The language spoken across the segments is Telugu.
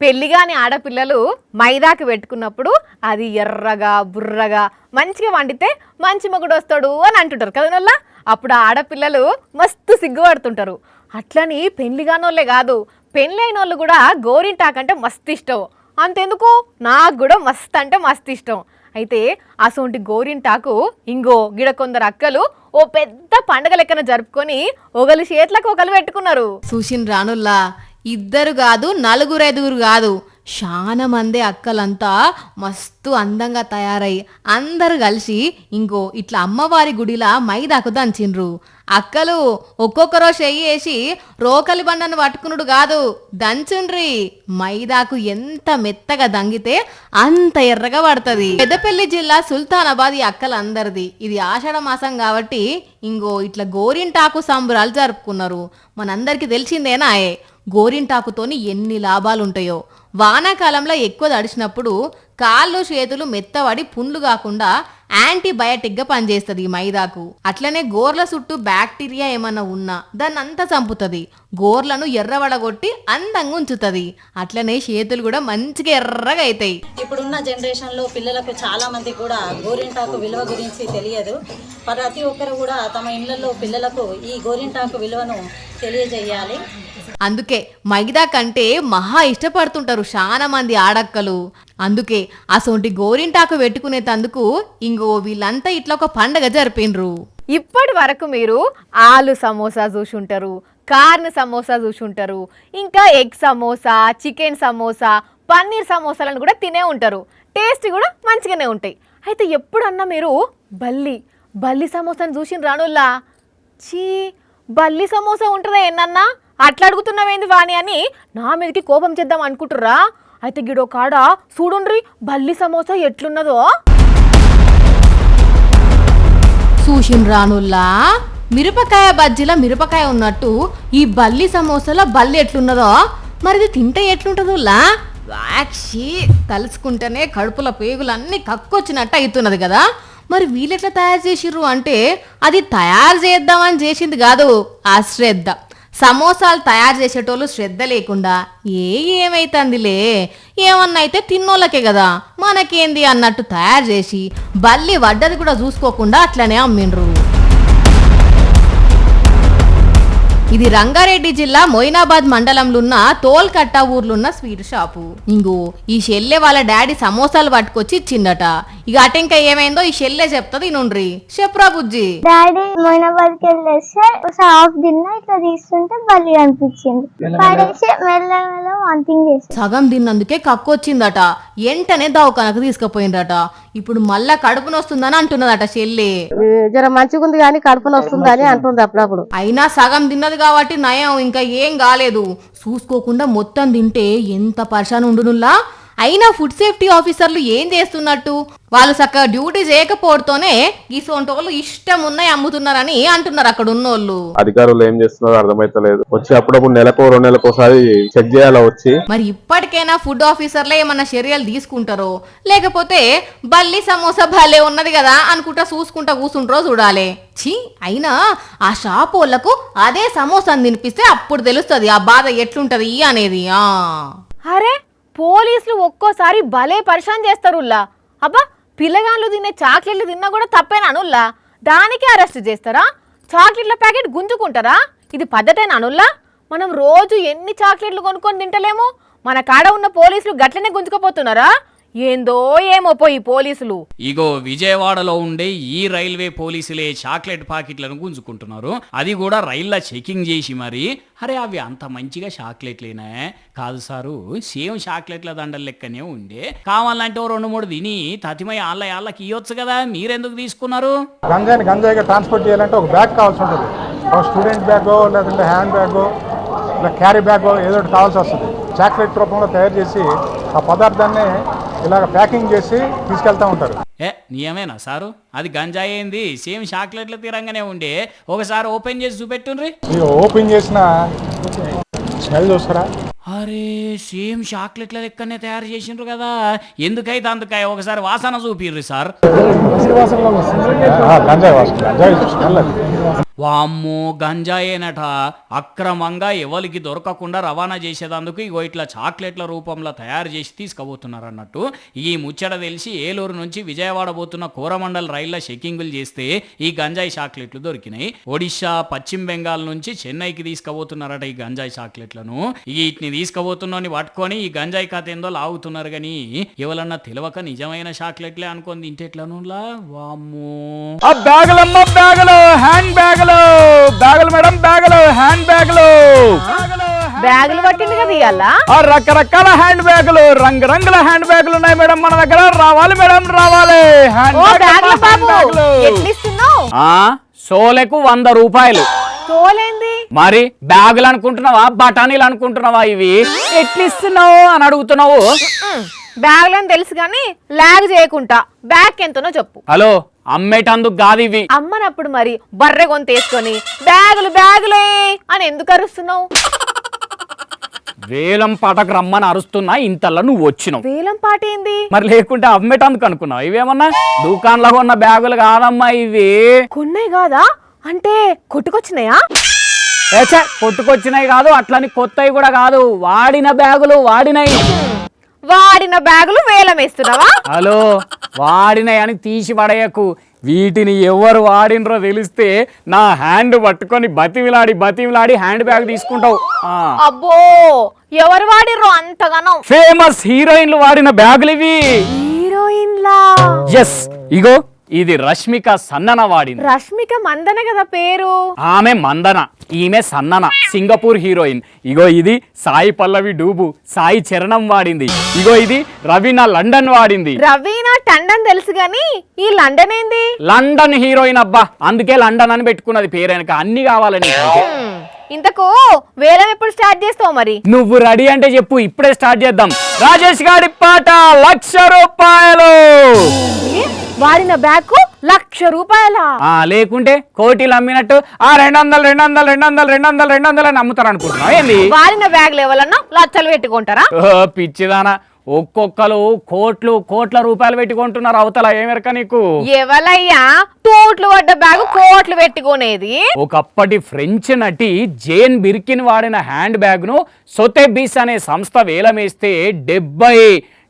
పెళ్లిగాని ఆడపిల్లలు మైదాకి పెట్టుకున్నప్పుడు అది ఎర్రగా బుర్రగా మంచిగా వండితే మంచి మొగుడు వస్తాడు అని అంటుంటారు కదనల్లా. అప్పుడు ఆ ఆడపిల్లలు మస్తు సిగ్గుపడుతుంటారు. అట్లని పెళ్లిగానోళ్ళే కాదు, పెళ్ళైన వాళ్ళు కూడా గోరింటాకంటే మస్తు ఇష్టం. అంతెందుకు, నాకు కూడా మస్తు అంటే మస్తు ఇష్టం. అయితే అసోంటి గోరింటాకు ఇంగో గిడ కొందరు అక్కలు ఓ పెద్ద పండగ లెక్కన జరుపుకొని ఒకళ్ళు చేతులకు ఒకళ్ళు పెట్టుకున్నారు. చూసిన రానుల్లా ఇద్దరు కాదు, నలుగురు ఐదుగురు కాదు, చాలా మంది అక్కలంతా మస్తు అందంగా తయారై అందరు కలిసి ఇంకో ఇట్లా అమ్మవారి గుడిలా మైదాకు దంచిండ్రు. అక్కలు ఒక్కొక్కరో చెయ్యి వేసి రోకలి బండను పట్టుకునుడు కాదు, దంచుండ్రి. మైదాకు ఎంత మెత్తగా దంగితే అంత ఎర్రగా పడుతుంది. పెద్దపల్లి జిల్లా సుల్తానాబాద్ ఈ అక్కలందరిది. ఇది ఆషాఢ మాసం కాబట్టి ఇంకో ఇట్లా గోరింటాకు సంబరాలు జరుపుకున్నారు. మనందరికీ తెలిసిందేనాయే గోరింటాకుతోని ఎన్ని లాభాలుంటాయో. వానాకాలంలో ఎక్కువ తడిచినప్పుడు కాళ్ళు చేతులు మెత్తబడి పుండ్లు కాకుండా యాంటీబయాటిక్గా పనిచేస్తుంది ఈ మైదాకు. అట్లనే గోర్ల చుట్టూ బ్యాక్టీరియా ఏమన్నా ఉన్నా దాన్ని అంతా చంపుతుంది. గోర్లను ఎర్రవడగొట్టి అందంగా ఉంచుతుంది. అట్లనే చేతులు కూడా మంచిగా ఎర్రగా అవుతాయి. ఇప్పుడున్న జనరేషన్లో పిల్లలకు చాలా మంది కూడా గోరింటాకు విలువ గురించి తెలియదు. ప్రతి ఒక్కరు కూడా తమ ఇళ్లలో పిల్లలకు ఈ గోరింటాకు విలువను తెలియజేయాలి. అందుకే మైదా కంటే మహా ఇష్టపడుతుంటారు చాలా మంది ఆడక్కలు. అందుకే అసోంటి గోరింటాకు పెట్టుకునేటందుకు ఇంకో వీళ్ళంతా ఇట్లా ఒక పండగ జరిపినరు. ఇప్పటి వరకు మీరు ఆలు సమోసా చూసుంటారు, కార్న్ సమోసా చూసుంటారు, ఇంకా ఎగ్ సమోసా, చికెన్ సమోసా, పన్నీర్ సమోసాలను కూడా తినే ఉంటారు. టేస్ట్ కూడా మంచిగానే ఉంటాయి. అయితే ఎప్పుడన్నా మీరు బల్లి సమోసాను చూసిన రానుల్లా? చీ, బల్లి సమోసా ఉంటుందా ఏనన్నా? అట్లా అడుగుతున్నావేంది వాణి అని నా మీదకి కోపం చేద్దాం అనుకుంటుర్రా? అయితే గిడో కాడ చూడుండ్రి బల్లి సమోసా ఎట్లున్నదో. చూసిన రానుల్లా మిరపకాయ బజ్జీల మిరపకాయ ఉన్నట్టు ఈ బల్లి సమోసాలో బల్లి ఎట్లున్నదో మరి తింటే ఎట్లుంటుందిలా? వాక్షి తలుచుకుంటేనే కడుపుల పేగులన్నీ కక్కొచ్చినట్టు అవుతున్నది కదా. మరి వీళ్ళెట్లా తయారు చేసిర్రు అంటే అది తయారు చేద్దామని చేసింది కాదు, అశ్రద్ధ. సమోసాలు తయారు చేసేటోళ్ళు శ్రద్ధ లేకుండా ఏమైతుందిలే, ఏమన్నా అయితే తిన్నోళ్ళకే కదా మనకేంది అన్నట్టు తయారు చేసి బల్లి వడ్డది కూడా చూసుకోకుండా అట్లనే అమ్మిండ్రు. ఇది రంగారెడ్డి జిల్లా మొయినాబాద్ మండలంలో ఉన్న తోల్కట్ట ఊర్లున్న స్వీట్ షాపు. ఇంగో ఈ షెల్లె వాళ్ళ డాడీ సమోసాలు పట్టుకొచ్చి ఇచ్చిండట. ఇక అటెంక ఏమైందో ఈ షెల్లె చెప్తుంది నుండ్రి. చెప్పరా బుజ్జి? డాడీ మొయినాబాద్కి వెళ్ళేస్తే హాఫ్ తిన్నా ఇట్లా తీస్తుంటే బల్లి అనిపించింది, పడేసి మెల్లమెల్ల వాంతింగ్ చేసి సగం తిన్నందుకే కక్కొచ్చిందట. వెంటనే దవాఖానకు తీసుకుపోయిందట. ఇప్పుడు మళ్ళా కడుపున వస్తుందని అంటున్నదట షెల్లె. జర మంచిగా ఉంది కానీ కడుపున వస్తుందని అంటుంది అప్పుడప్పుడు. అయినా సగం తిన్నది కాబట్టి నయం, ఇంకా ఏం కాలేదు. చూసుకోకుండా మొత్తం తింటే ఎంత పరిశాన్ ఉండునుల్లా. అయినా ఫుడ్ సేఫ్టీ ఆఫీసర్లు ఏం చేస్తున్నట్టు? వాళ్ళు చక్కగా డ్యూటీ చేయకపోవడంతోనే ఈ సొంటోళ్ళు ఇష్టం ఉన్నాయి అమ్ముతున్నారని అంటున్నారు అక్కడ ఉన్నోళ్ళు. అధికారులు ఏం చేస్తున్నారో అర్థమైతలేదు. వచ్చి అప్పుడప్పుడు నెలకు 2 నెలలకోసారి చెక్ చేయాలా వచ్చి. మరి ఇప్పటికైనా ఫుడ్ ఆఫీసర్లే ఏమన్నా చర్యలు తీసుకుంటారో లేకపోతే బల్లి సమోసా భలే ఉన్నది కదా అనుకుంటా చూసుకుంటా కూర్చుంటారో చూడాలి. ఛీ, అయినా ఆ షాప్ వాళ్ళకు అదే సమోసాను తినిపిస్తే అప్పుడు తెలుస్తుంది ఆ బాధ ఎట్లుంటది అనేది. అరే, పోలీసులు ఒక్కోసారి భలే పరిశాన్ చేస్తారుల్లా. అబ్బా, పిల్లగాళ్ళు తినే చాక్లెట్లు తిన్నా కూడా తప్పేనానుల్లా, దానికి అరెస్ట్ చేస్తారా? చాక్లెట్ల ప్యాకెట్ గుంజుకుంటారా? ఇది పద్ధతేనానుల్లా? మనం రోజు ఎన్ని చాక్లెట్లు కొనుక్కొని తింటలేము, మన కాడ ఉన్న పోలీసులు గట్లనే గుంజుకపోతున్నారా? ఏందో ఏమో పోయి పోలీసులు. ఇగో విజయవాడలో ఉండే ఈ రైల్వే పోలీసులే చాక్లెట్ ప్యాకెట్లను గుంజుకుంటున్నారు. అది కూడా రైల్లో చెకింగ్ చేసి మరి. అరే, అవి అంత మంచిగా చాక్లెట్లేనా? కాదు సారు, సేమ్ చాక్లెట్ల దండల లెక్కనే ఉండే. కావాలంటే 2-3 తిని తతిమై ఆళ్ళకి ఇవ్వచ్చు కదా, మీరెందుకు తీసుకున్నారు? గంజాయిగా ట్రాన్స్పోర్ట్ చేయాలంటే ఒక బ్యాగ్ కావాల్సి ఉంటుంది. ఒక స్టూడెంట్ బ్యాగో లేదంటే హ్యాండ్ బ్యాగో ఇలా క్యారీ బ్యాగో ఏదో ఒకటి కావాల్సి వస్తుంది. చాక్లెట్ రూపంలో తయారు చేసి ఆ పదార్థాన్ని ఇలాగ ప్యాకింగ్ చేసి తీసుకెళ్తా ఉంటారు. నియమేనా సారు? అది గంజాయి ఏంది, సేమ్ చాక్లెట్ల తీరంగానే ఉండే. ఒకసారి ఓపెన్ చేసి చూపెట్టుండ్రి. ఓపెన్ చేసిన స్మెల్ చూస్తారా? అరే సేమ్ చాక్లెట్ల లెక్కనే తయారు చేసిండ్రు కదా, ఎందుకైతే అందుకై ఒకసారి వాసన చూపిర్రు సార్. గంజాయి వాసన, గంజాయి స్మెల్ అది. వామ్మో గంజాయేనట. అక్రమంగా ఎవరికి దొరకకుండా రవాణా చేసేదందుకు ఇగో ఇట్లా చాక్లెట్ల రూపంలో తయారు చేసి తీసుకుపోతున్నారు అన్నట్టు. ఈ ముచ్చట తెలిసి ఏలూరు నుంచి విజయవాడ పోతున్న కోరమండల్ రైళ్ల చెకింగులు చేస్తే ఈ గంజాయి చాక్లెట్లు దొరికినాయి. ఒడిశా, పశ్చిమ బెంగాల్ నుంచి చెన్నైకి తీసుకుపోతున్నారట ఈ గంజాయి చాక్లెట్లను. వీటిని తీసుకుపోతున్నోని పట్టుకొని ఈ గంజాయి కథ ఏందో లాగుతున్నారు గాని ఎవరన్నా తెలియక నిజమైన చాక్లెట్లే అనుకొని తింటేట్లనులా. వామ్మో బ్యాగులమ్మ బ్యాగులు, హ్యాండ్ బ్యాగులు, బ్యాగులు మేడం, బ్యాగులు, హ్యాండ్ బ్యాగులు, బ్యాగులు పట్టింది కదా ఇవాళ. రకరకాల హ్యాండ్ బ్యాగులు, రంగురంగుల హ్యాండ్ బ్యాగులు ఉన్నాయి మేడం మన దగ్గర. రావాలి మేడం రావాలి. హ్యాండ్ ఓ బ్యాగులు హ్యాండ్ బాబు బ్యాగులు. ఎట్లిస్తున్నావు? సోలెకు 100 రూపాయలు. తోలేంది? మరి బ్యాగులు అనుకుంటున్నావా, బఠానీలు అనుకుంటున్నావా? ఇవి ఎట్లిస్తున్నావు అని అడుగుతున్నావు. బ్యాగులని తెలుసు కానీ లాగ్ చేయకుండా బ్యాగ్ ఎంతనో చెప్పు. హలో, అమ్మేటందుకు కాదు ఇవి. అమ్మనప్పుడు మరి బర్రె గొంత వేసుకొని బ్యాగులు బ్యాగులే అని ఎందుకు అరుస్తున్నావు? వేలం పాటకు రమ్మని అరుస్తున్నా, ఇంతల్లో నువ్వు వచ్చినావు. వేలం పాట ఏంది? మరి లేకుంటే అమ్మేటందుకు అనుకున్నావు. ఇవేమన్నా దుకాణంలో ఉన్న బ్యాగులు కాదమ్మా ఇవి. కొన్నాయి కాదా? అంటే కొట్టుకొచ్చినాయా? కొట్టుకొచ్చినాయి కాదు, అట్లని కొత్తవి కూడా కాదు, వాడిన బ్యాగులు. వాడిన బ్యాగులు వేలం వేస్తున్నావా? హలో, వాడినాయి అని తీసి పడేయకు. వీటిని ఎవరు వాడినరో తెలిస్తే నా హ్యాండ్ పట్టుకొని బతిమిలాడి హ్యాండ్ బ్యాగ్ తీసుకుంటావు. అబ్బో, ఎవరు వాడిర్రో అంతగానో? ఫేమస్ హీరోయిన్లు వాడిన బ్యాగులు ఇవి. హీరోయిన్లా? ఎస్, ఇగో ఇది రష్మిక సన్నన వాడింది. రష్మిక మందన కదా పేరు? ఆమె మందన, ఈమె సన్నన, సింగపూర్ హీరోయిన్. ఇగో ఇది సాయి పల్లవి డూబు, సాయి చరణం వాడింది. ఇగో ఇది రవీనా లండన్ వాడింది. రవీనా టండన్ తెలుసు గాని ఈ లండన్ ఏంది? లండన్ హీరోయిన్ అబ్బా, అందుకే లండన్ అని పెట్టుకున్నది పేరెనక. అన్ని కావాలని. ఇంతకు వేలం ఎప్పుడు స్టార్ట్ చేస్తావు మరి? నువ్వు రెడీ అంటే చెప్పు, ఇప్పుడే స్టార్ట్ చేద్దాం. రాజేష్ గారి పాట 1,00,000 రూపాయలు. వాడిన బ్యాగ్ 1,00,000 రూపాయల? లేకుంటే కోటీలు అమ్మినట్టు 200 అని అమ్ముతారు అనుకుంటున్నావు ఏంది? వాడిన బ్యాగ్ ఎవరన్నా లక్షలు పెట్టుకుంటారా? పిచ్చిదానా, ఒక్కొక్కరు కోట్ల రూపాయలు పెట్టుకుంటున్నారు అవతల. ఏమెరక నీకు? ఎవలయ్యా తోట్లు పడ్డ బ్యాగ్ కోట్లు పెట్టుకునేది? ఒకప్పటి ఫ్రెంచ్ నటి జేన్ బిర్కిన్ వాడిన హ్యాండ్ బ్యాగ్ ను సొతెబిస్ అనే సంస్థ వేలమేస్తే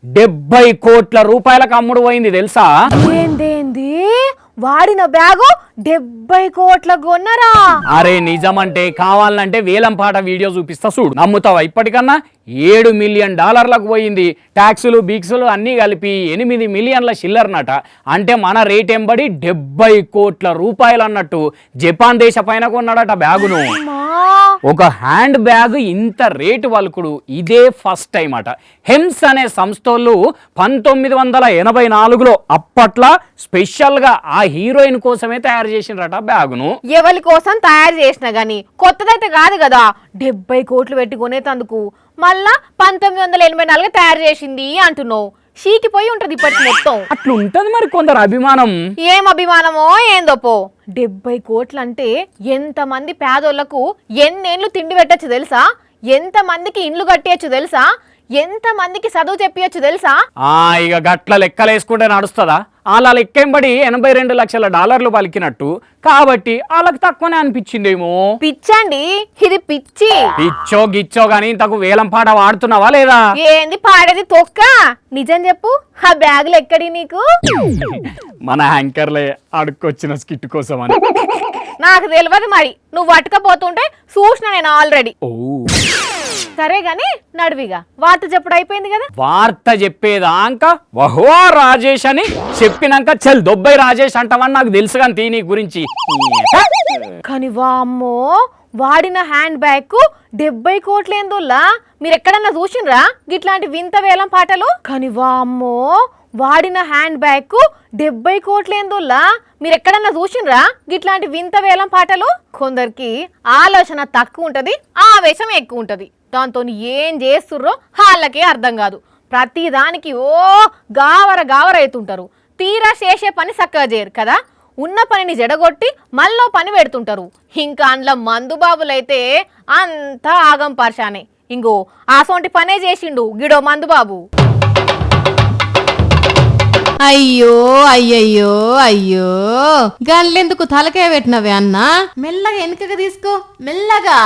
70 కోట్ల రూపాయలకు అమ్ముడు పోయింది తెలుసా? ఏందేంది? వాడిన బ్యాగు 70 కోట్లకు కొన్నరా? అరే నిజమంటే కావాలంటే వేలం పాట వీడియో చూపిస్తా చూడు, నమ్ముతావా? ఇప్పటికన్నా $7 మిలియన్ పోయింది. ట్యాక్సులు బీక్సులు అన్నీ కలిపి 8 మిలియన్ల చిల్లరనట. అంటే మన రేట్ ఎంబడి 70 కోట్ల రూపాయలు అన్నట్టు. జపాన్ దేశ పైన కొన్నాడట బ్యాగును. ఒక హ్యాండ్ బ్యాగ్ ఇంత రేటు వలుకుడు ఇదే ఫస్ట్ టైం అట. హెమ్స్ అనే సంస్థలు 1984లో అప్పట్లో స్పెషల్ గా ఆ హీరోయిన్ కోసమే తయారు చేసినరట బ్యాగును. ఎవరి కోసం తయారు చేసినా గానీ కొత్తదైతే కాదు కదా. 70 కోట్లు పెట్టి కొనేటందుకు మళ్ళా 1984 తయారు చేసింది అంటున్నావు. షీకిపోయి ఉంటది ఇప్పటికి మొత్తం. అట్లుంటది మరి కొందరు అభిమానం. ఏం అభిమానమో ఏందోపో. 70 కోట్లు అంటే ఎంతమంది పేదోళ్లకు ఎన్నేళ్ళు తిండి పెట్టచ్చు తెలుసా? ఎంతమందికి ఇండ్లు కట్టేయచ్చు తెలుసా? ఎంతమందికి చదువు చెప్పియచ్చు తెలుసా? ఇక గట్ల లెక్కలేసుకుంటే నడుస్తుందా? అలా లెక్కెంబడి $82 లక్షల పలికినట్టు కాబట్టి వాళ్ళకి తక్కువనే అనిపించిందేమో. పిచ్చండి, ఇది పిచ్చి. పిచ్చో గిచ్చో గానీ ఇంతకు వేలం పాట వాడుతున్నావా లేదా? ఏంది పాడేది తొక్క? నిజం చెప్పు, ఆ బ్యాగులు ఎక్కడి నీకు? మన యాంకర్లే అడుక్కొచ్చిన స్కిట్ కోసం అని. నాకు తెలియదు మరి, నువ్వు పట్టుకపోతుంటే చూసిన నేను ఆల్రెడీ. సరే గాని నడువిగా వార్త చెప్పుడు అయిపోయింది కదా. వార్త చెప్పేదాక వహో రాజేష్ అని చెప్పినాక చల్ దొబ్బై రాజేష్ అంటావని నాకు తెలుసు కానీ నీ గురించి. కానీ వామ్మో, వాడిన హ్యాండ్ బ్యాగ్ 70 కోట్లు ఏందోల్లా? మీరు ఎక్కడన్నా చూసిండ్రా గిట్లాంటి వింత వేలం పాటలు? కానీ వామ్మో, వాడిన హ్యాండ్ బ్యాగ్ 70 కోట్లు ఏందోల్లా? మీరు ఎక్కడన్నా చూసిండ్రా గిట్లాంటి వింత వేలం పాటలు? కొందరికి ఆలోచన తక్కువ ఉంటది, ఆవేశం ఎక్కువ ఉంటది. దాంతో ఏం చేస్తుర్రో వాళ్ళకే అర్థం కాదు. ప్రతి దానికి గావర అవుతుంటారు. తీరా చేసే పని చక్కగా చేయరు కదా. ఉన్న పనిని జడగొట్టి మళ్ళీ పని పెడుతుంటారు. ఇంకా అందులో మందుబాబులైతే అంతా ఆగం పర్షానే. ఇంగో ఆసోంటి పనే చేసిండు గిడో మందుబాబు. అయ్యో అయ్యయ్యో అయ్యో గన్లెందుకు తలకాయ పెట్టినవే అన్నా? మెల్లగా వెనుకగా తీసుకో, మెల్లగా.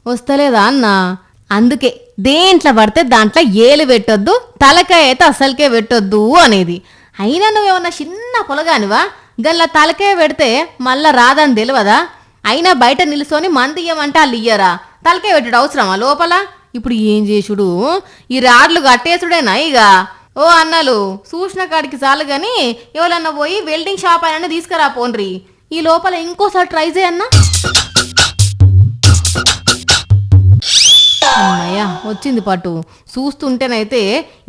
వస్తలేదా అన్న? అందుకే దేంట్లో పడితే దాంట్లో ఏలు పెట్టొద్దు, తలకాయ అయితే అసలుకే పెట్టొద్దు అనేది. అయినా నువ్వేమన్నా చిన్న పొలగానివా? గల్లా తలకాయ పెడితే మళ్ళా రాదని తెలియదా? అయినా బయట నిలుసొని మంది ఇయ్యమంటే వాళ్ళు ఇయ్యరా? తలకాయ పెట్టడు అవసరమా లోపల? ఇప్పుడు ఏం చేసుడు? ఈ రాడ్లు కట్టేసుడేనా ఇక? ఓ అన్నలు చూసిన కాడికి చాలు గాని ఎవరన్నా పోయి వెల్డింగ్ షాప్ అయినా తీసుకురా పోన్రి. ఈ లోపల ఇంకోసారి ట్రై చేయన్నా. అమ్మయ్య వచ్చింది పట్టు. చూస్తుంటేనైతే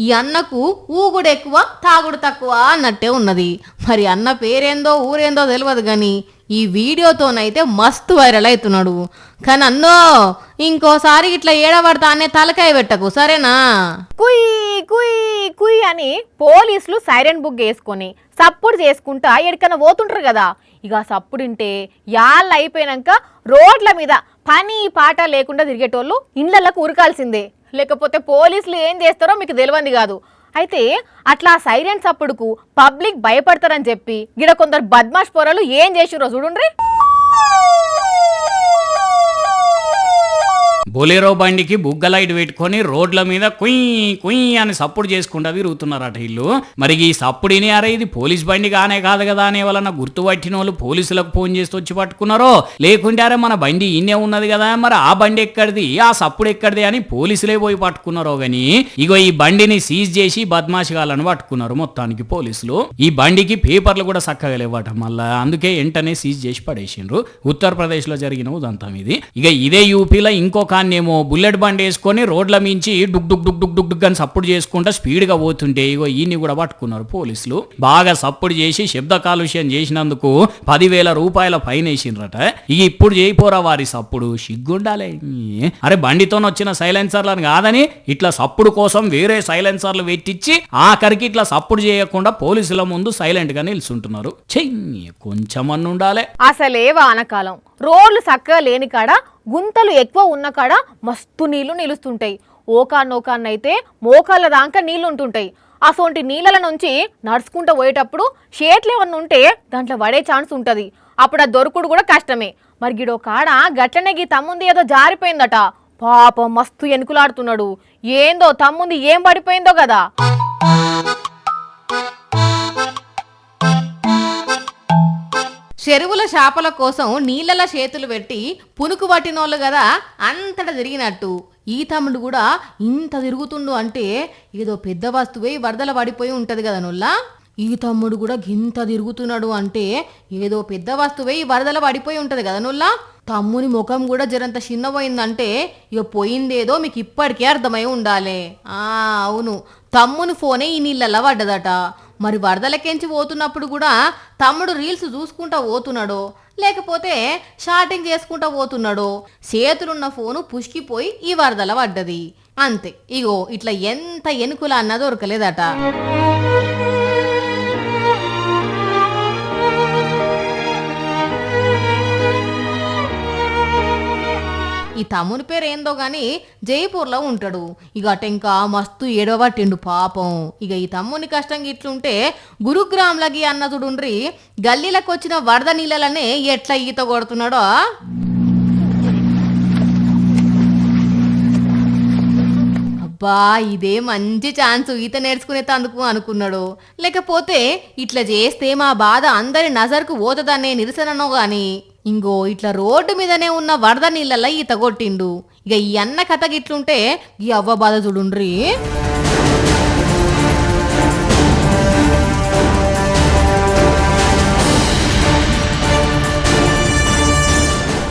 ఈ అన్నకు ఊగుడు ఎక్కువ తాగుడు తక్కువ అన్నట్టే ఉన్నది. మరి అన్న పేరేందో ఊరేందో తెలియదు కానీ ఈ వీడియోతోనైతే మస్తు వైరల్ అవుతున్నాడు. కానీ అన్నో ఇంకోసారి ఇట్లా ఏడబడతానే తలకాయ పెట్టకు సరేనా? కుయ్ కుయ్ కుయ్ అని పోలీసులు సైరన్ బుక్ వేసుకొని సప్పుడు చేసుకుంటా ఎక్కడికైనా పోతుంటారు కదా. ఇక సప్పుడింటే యాళ్ళు అయిపోయినాక రోడ్ల మీద పని పాట లేకుండా తిరిగేటోళ్ళు ఇళ్ళకు ఉరకాల్సిందే. లేకపోతే పోలీసులు ఏం చేస్తారో మీకు తెలియంది కాదు. అయితే అట్లా సైరన్ సప్పుడుకు పబ్లిక్ భయపడతారని చెప్పి గిడ కొందరు బద్మాష్ పొరలు ఏం చేసిరో చూడుండ్రి. బొలేరో బండికి బుగ్గ లైట్ పెట్టుకొని రోడ్ల మీద కుయ్ కుయ్ అని సప్పుడు చేసుకుంటా తిరుగుతున్నారట ఇల్లు. మరి ఈ సప్పుడిని అరే ఇది పోలీస్ బండి కానే కాదు కదా అనే వలన గుర్తుపట్టిన వాళ్ళు పోలీసులకు ఫోన్ చేసి వచ్చి పట్టుకున్నారో, లేకుంటే అరే మన బండి ఈయనే ఉన్నది కదా మరి ఆ బండి ఎక్కడిది ఆ సప్పుడు ఎక్కడిది అని పోలీసులే పోయి పట్టుకున్నారో గాని ఇగో ఈ బండిని సీజ్ చేసి బద్మాషిగాలను పట్టుకున్నారు మొత్తానికి పోలీసులు. ఈ బండికి పేపర్లు కూడా చక్కగా లేవట మళ్ళా, అందుకే వెంటనే సీజ్ చేసి పడేసిండ్రు. ఉత్తరప్రదేశ్ లో జరిగిన ఉదంతం ఇది. ఇక ఇదే యూపీలో ఇంకొక ఏమో బుల్లెట్ బండి వేసుకొని రోడ్ల మించి Duc Duc Duc Duc Duc Duc అని సప్పుడు చేసుకుంటా స్పీడ్ గా పోతుంటే ఇగో ఈయన్ని కూడా పట్టుకున్నారు పోలీసులు. బాగా సప్పుడు చేసి శబ్ద కాలుష్యం చేసినందుకు 10,000 రూపాయల ఫైన్ వేసిండ్రట. ఇక ఇప్పుడు చేయిపోరా వారి సప్పుడు, సిగ్గుండాలి. అరే బండితో వచ్చిన సైలెన్సర్లను కాదని ఇట్లా సప్పుడు కోసం వేరే సైలెన్సర్లు పెట్టించి ఆఖరికి ఇట్లా సప్పుడు చేయకుండా పోలీసుల ముందు సైలెంట్ గా నిల్చుంటున్నారు. చెయ్యి కొంచెం అన్న ఉండాలి. అసలే వానకాలం రోడ్లు చక్కగా లేని కాడ గుంతలు ఎక్కువ ఉన్న కాడ మస్తు నీళ్లు నిలుస్తుంటాయి. ఓకాన్నైతే మోకాళ్ళ దాకా నీళ్లు ఉంటుంటాయి. అసొంటి నీళ్ళ నుంచి నడుచుకుంటూ పోయేటప్పుడు షేట్లు ఏమన్నా ఉంటే దాంట్లో పడే ఛాన్స్ ఉంటుంది. అప్పుడు ఆ దొరుకుడు కూడా కష్టమే. మరి గిడో కాడ గట్లనే గీ తమ్ముంది ఏదో జారిపోయిందట. పాపం మస్తు ఎనుకులాడుతున్నాడు. ఏందో తమ్ముంది ఏం పడిపోయిందో కదా. చెరువుల చేపల కోసం నీళ్ళల చేతులు పెట్టి పునుకు పట్టినోళ్ళు కదా అంతటా తిరిగినట్టు ఈ తమ్ముడు కూడా ఇంత తిరుగుతుండు అంటే ఏదో పెద్ద వస్తువే వరదల పడిపోయి ఉంటది కదా నొల్లా. ఈ తమ్ముడు కూడా గింత తిరుగుతున్నాడు అంటే ఏదో పెద్ద వస్తువే వరదల పడిపోయి ఉంటది కదా నొల్లా. తమ్ముని ముఖం కూడా జరంత చిన్నపోయిందంటే ఇక పోయిందేదో మీకు ఇప్పటికే అర్థమై ఉండాలి. అవును, తమ్ముని ఫోనే ఈ నీళ్ళల్లో పడ్డదట. మరి వరదలకెంచి పోతున్నప్పుడు కూడా తమ్ముడు రీల్స్ చూసుకుంటా పోతున్నాడో లేకపోతే షార్టింగ్ చేసుకుంటా పోతున్నాడో చేతులున్న ఫోను పుష్కిపోయి ఈ వరదల పడ్డది అంతే. ఇగో ఇట్లా ఎంత ఎనుకుల అన్న దొరకలేదట. ఈ తమ్ముని పేరు ఏందో గాని జైపూర్లో ఉంటాడు. ఇక అటెంకా మస్తు ఏడవట్టిండు పాపం. ఇక ఈ తమ్ముని కష్టంగా ఇట్లుంటే గురుగ్రామ్లకి అన్న చూడుండ్రి గల్లీలకు వచ్చిన వరద నీళ్ళనే ఎట్లా ఈత కొడుతున్నాడో. అబ్బా ఇదే మంచి ఛాన్స్ ఈత నేర్చుకునే తందుకు అనుకున్నాడు. లేకపోతే ఇట్లా చేస్తే మా బాధ అందరి నజర్కు పోతుందనే నిరసననో గాని ఇంగో ఇట్లా రోడ్డు మీదనే ఉన్న వరద నీళ్ళల్లో ఈత కొట్టిండు. ఇక ఈ అన్న కథ గిట్లుంటే ఈ అవ్వ బాధ చూడుండ్రి.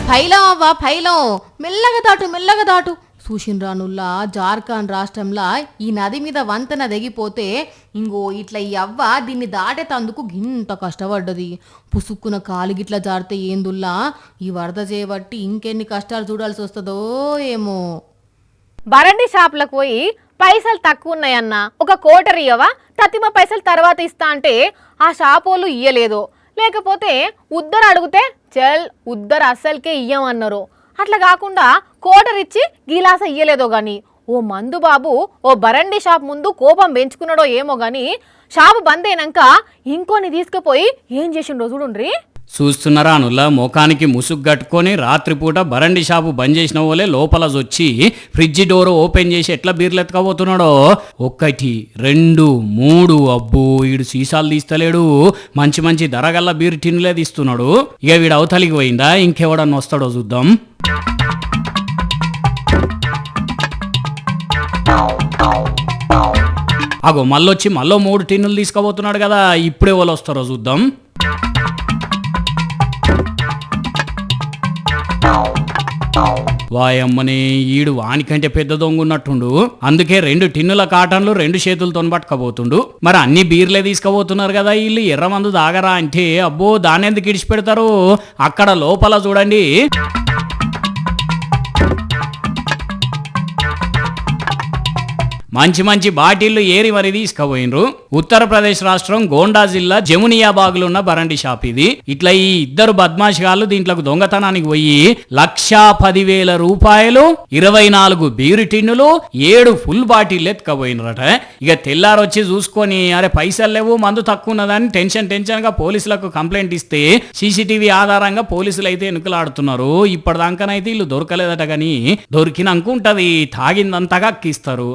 పైలం అవ్వ పైలం, మెల్లగా దాటు చూసిండ్రానుల్లా జార్ఖండ్ రాష్ట్రంలో ఈ నది మీద వంతెన తెగిపోతే ఇంగో ఇట్లా ఈ అవ్వ దీన్ని దాటేతందుకు గింత కష్టపడ్డది. పుసుక్కున కాలు గిట్లా జారితే ఏందుల్లా ఈ వరద చేయబట్టి ఇంకెన్ని కష్టాలు చూడాల్సి వస్తుందో ఏమో. బరండి షాపులకు పోయి పైసలు తక్కువ ఉన్నాయన్న ఒక కోటరు ఇయ్యవా, తతిమ పైసలు తర్వాత ఇస్తా అంటే ఆ షాపోళ్ళు ఇయ్యలేదో, లేకపోతే ఉద్దరు అడిగితే చల్ ఉద్దరు అస్సలకే ఇయ్యమన్నారు. అట్లా కాకుండా కోటర్ ఇచ్చి గిలాస ఇయ్యలేదో గాని ఓ మందు బాబు ఓ బరండి షాప్ ముందు కోపం పెంచుకున్నాడో ఏమో గాని షాపు బంద్ అయినాక ఇంకోని తీసుకుపోయి ఏం చేసిండో చూడుండ్రి. చూస్తున్నారా అనుల్లా మోకానికి ముసుగు కట్టుకొని రాత్రిపూట బరండి షాపు బంద్ చేసిన వాళ్ళే లోపల వచ్చి ఫ్రిడ్జ్ డోర్ ఓపెన్ చేసి ఎట్లా బీర్లు ఎత్తుకపోతున్నాడో. 1 2 3 అబ్బో వీడు సీసాలు తీస్తలేడు, మంచి మంచి ధరగల్ల బీర్ టిన్నులే తీస్తున్నాడు. ఇక వీడు అవతలికి పోయిందా ఇంకెవడన్నా వస్తాడో చూద్దాం. అగో మళ్ళొచ్చి మళ్ళీ 3 టిన్నులు తీసుకుపోతున్నాడు కదా, ఇప్పుడే వాళ్ళు వస్తారో చూద్దాం. వాయమ్మని ఈడు వానికంటే పెద్ద దొంగ ఉన్నట్టుండు, అందుకే 2 టిన్నుల కాటన్లు 2 చేతులతో పట్టుకపోతుండు. మరి అన్ని బీర్లే తీసుకుపోతున్నారు కదా వీళ్ళు, ఎర్రమందు దాగరా అంటే అబ్బో దాన్ని ఎందుకు ఇడిచి పెడతారు. అక్కడ లోపల చూడండి మంచి మంచి బాటిళ్లు ఏరి మరి తీసుకుపోయినరు. ఉత్తరప్రదేశ్ రాష్ట్రం గోండా జిల్లా జమునియాబాగ్లో ఉన్న బరండి షాప్ ఇది. ఇట్లా ఈ 2 బద్మాషిగాళ్ళు దీంట్లోకి దొంగతనానికి పోయి 1,10,000 రూపాయలు, 24 బీరు టిన్నులు, 7 ఫుల్ బాటిల్ ఎత్తుకపోయినరట. ఇక తెల్లారొచ్చి చూసుకొని అరే పైసలు లేవు మందు తక్కువ ఉన్నదని టెన్షన్ గా పోలీసులకు కంప్లైంట్ ఇస్తే సీసీటీవీ ఆధారంగా పోలీసులు అయితే ఎన్నికలాడుతున్నారు. ఇప్పటిదాకానైతే వీళ్ళు దొరకలేదట, కానీ దొరికినాక ఉంటది తాగిందంతగా అక్కిస్తారు.